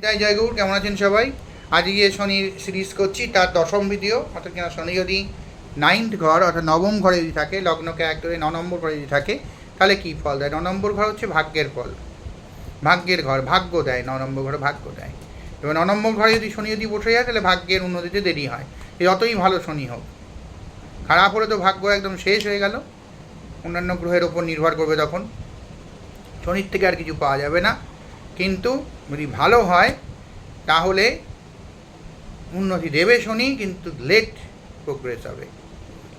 তাই জয়গুরু, কেমন আছেন সবাই? আজকে শনির সিরিজ করছি, তার দশম ভিডিও। অর্থাৎ কিনা শনি যদি 9th ঘর অর্থাৎ নবম ঘরে যদি থাকে, লগ্নকে 1 ধরে 9 নম্বর ঘরে যদি থাকে, তাহলে কী ফল দেয়। 9 নম্বর ঘর হচ্ছে ভাগ্যের ফল, ভাগ্যের ঘর, ভাগ্য দেয়। 9 নম্বর ঘরে ভাগ্য দেয়। এবার 9 নম্বর ঘরে যদি শনি যদি বসে যায়, তাহলে ভাগ্যের উন্নতিতে দেরি হয়। যতই ভালো শনি হোক, খারাপ হলে তো ভাগ্য একদম শেষ হয়ে গেল। অন্যান্য গ্রহের ওপর নির্ভর করবে, তখন শনির থেকে আর কিছু পাওয়া যাবে না। কিন্তু যদি ভালো হয় তাহলে উন্নতি দেবে শনি, কিন্তু লেট প্রোগ্রেস হবে।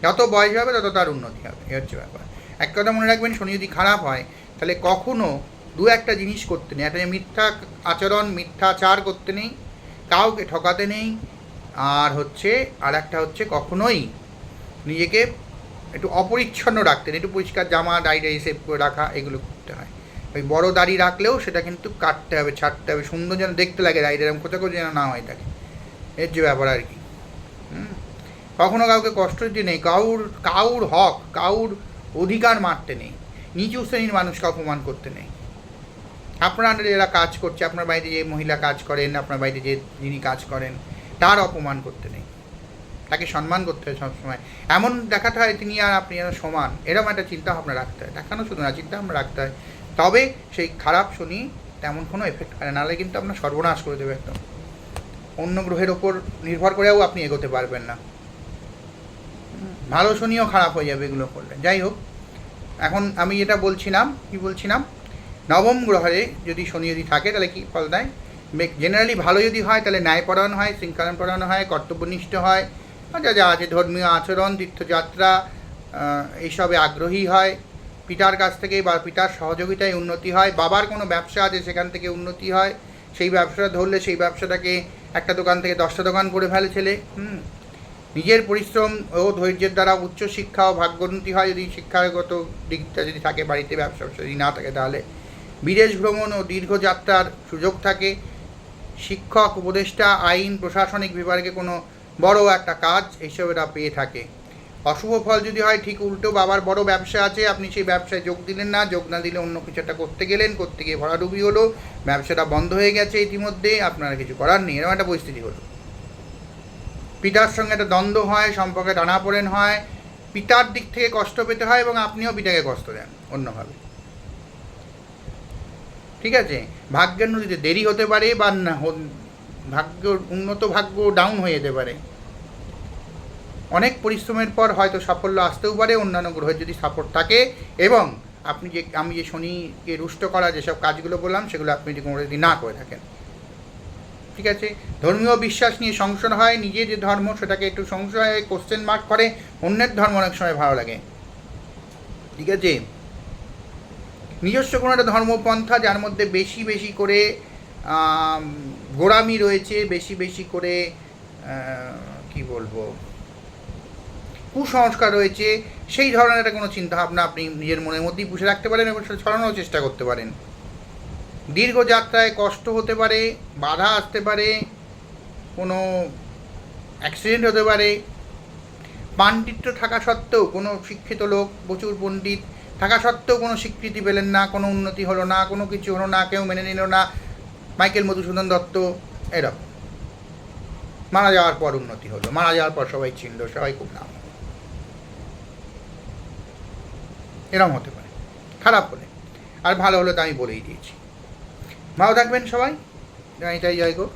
যত বয়স হবে তত তার উন্নতি হবে, এ হচ্ছে ব্যাপার। এক কথা মনে রাখবেন, শনি যদি খারাপ হয় তাহলে কখনও দু একটা জিনিস করতে নেই। একটা মিথ্যা আচরণ, মিথ্যাচার করতে নেই, কাউকে ঠকাতে নেই। আর একটা হচ্ছে কখনোই নিজেকে একটু অপরিচ্ছন্ন রাখতে নেই। একটু পরিষ্কার জামা, দাড়ি সেভ করে রাখা, এগুলো করতে হয়। ওই বড় দাড়ি রাখলেও সেটা কিন্তু কাটতে হবে, ছাড়তে হবে, সুন্দর যেন দেখতে লাগে দাড়িটা, এরকম কোথাও যেন না হয় থাকে, এর যে ব্যাপার আর কি। কখনো কাউকে কষ্ট দিতে নেই, কাউর হক, কাউর অধিকার মারতে নেই, নিচু শ্রেণীর মানুষকে অপমান করতে নেই। আপনার আন্ডারে যারা কাজ করছে, আপনার বাড়িতে যে মহিলা কাজ করেন, আপনার বাড়িতে যে যিনি কাজ করেন, তার অপমান করতে নেই। তাকে সম্মান করতে হয় সবসময়। এমন দেখাতে হয় তিনি আর আপনি যেন সমান, এরকম একটা চিন্তাভাবনা রাখতে হয়। দেখানো শুধু না, চিন্তাভাবনা রাখতে হয়। তবে সেই খারাপ শনি তেমন কোনো এফেক্ট করে, নাহলে কিন্তু আপনার সর্বনাশ করে দেবে একদম। অন্য গ্রহের ওপর নির্ভর করেও আপনি এগোতে পারবেন না। ভালো শনিও খারাপ হয়ে যাবে এগুলো করলে। যাই হোক, এখন আমি যেটা বলছিলাম, নবম গ্রহে যদি শনি যদি থাকে তাহলে কী ফল দেয়। জেনারেলি ভালো যদি হয় তাহলে ন্যায়পরায়ণ হয়, শৃঙ্খলাপরায়ণ হয়, কর্তব্যনিষ্ঠ হয়, যা আছে ধর্মীয় আচরণ, তীর্থযাত্রা, এইসবে আগ্রহী হয়। পিতার কাছ থেকে বা পিতার সহযোগিতায় উন্নতি হয়। বাবার কোনো ব্যবসা আছে, সেখান থেকে উন্নতি হয়। সেই ব্যবসাটা ধরলে সেই ব্যবসাটাকে একটা দোকান থেকে 10টা দোকান করে ফেলে ছেলে। নিজের পরিশ্রম ও ধৈর্যের দ্বারা উচ্চশিক্ষা ও ভাগ্যোন্নতি হয়। যদি শিক্ষাগত দিকটা যদি থাকে বাড়িতে, ব্যবসা যদি না থাকে, তাহলে বিদেশ ভ্রমণ ও দীর্ঘযাত্রার সুযোগ থাকে। শিক্ষক, উপদেষ্টা, আইন, প্রশাসনিক বিভাগে কোনো বড় একটা কাজ, এইসব এরা পেয়ে থাকে। অশুভ ফল যদি হয় ঠিক উল্টো, বাবার বড় ব্যবসা আছে, আপনি সেই ব্যবসায় যোগ দিলেন না, যোগ না দিলে অন্য কিছু একটা করতে গেলেন, করতে গিয়ে ভরাডুবি হলো, ব্যবসাটা বন্ধ হয়ে গেছে ইতিমধ্যে, আপনারা কিছু করার নেই, এরকম একটা পরিস্থিতি হলো। পিতার সঙ্গে একটা দ্বন্দ্ব হয়, সম্পর্কে টানাপোড়েন হয়, পিতার দিক থেকে কষ্ট পেতে হয় এবং আপনিও পিতাকে কষ্ট দেন অন্যভাবে। ঠিক আছে, ভাগ্যের নদীতে দেরি হতে পারে, বা উন্নত ভাগ্য ডাউন হয়ে যেতে পারে। অনেক পরিশ্রমের পর হয়তো সাফল্য আসতেও পারে, অন্যান্য গ্রহের যদি সাপোর্ট থাকে, এবং আমি যে শনিকে রুষ্ট করা যেসব কাজগুলো বললাম, সেগুলো আপনি যদি কোনো যদি না করে থাকেন। ঠিক আছে, ধর্মীয় বিশ্বাস নিয়ে সংশয় হয়, নিজের যে ধর্ম সেটাকে একটু সংশয়, কোশ্চেন মার্ক করে। অন্যের ধর্ম অনেক সময় ভালো লাগে। ঠিক আছে, নিজস্ব কোনো একটা ধর্মপন্থা যার মধ্যে বেশি করে গোড়ামি রয়েছে, বেশি করে কি বলবো, কুসংস্কার রয়েছে, সেই ধরনের একটা কোনো চিন্তাভাবনা আপনি নিজের মনের মধ্যেই পুষে রাখতে পারেন এবং সেটা ছড়ানোর চেষ্টা করতে পারেন। দীর্ঘ যাত্রায় কষ্ট হতে পারে, বাধা আসতে পারে, কোনো অ্যাক্সিডেন্ট হতে পারে। পাণ্ডিত্য থাকা সত্ত্বেও, কোনো শিক্ষিত লোক, প্রচুর পণ্ডিত থাকা সত্ত্বেও কোনো স্বীকৃতি পেলেন না, কোনো উন্নতি হলো না, কোনো কিছু হলো না, কেউ মেনে নিল না। মাইকেল মধুসূদন দত্ত এরকম মারা যাওয়ার পর উন্নতি হলো, মারা যাওয়ার পর সবাই চিনল, সবাই খুব নাম, এরকম হতে পারে খারাপ হলে। আর ভালো হলে তো আমি বলেই দিয়েছি। ভালো থাকবেন সবাই, এটাই জয় গো।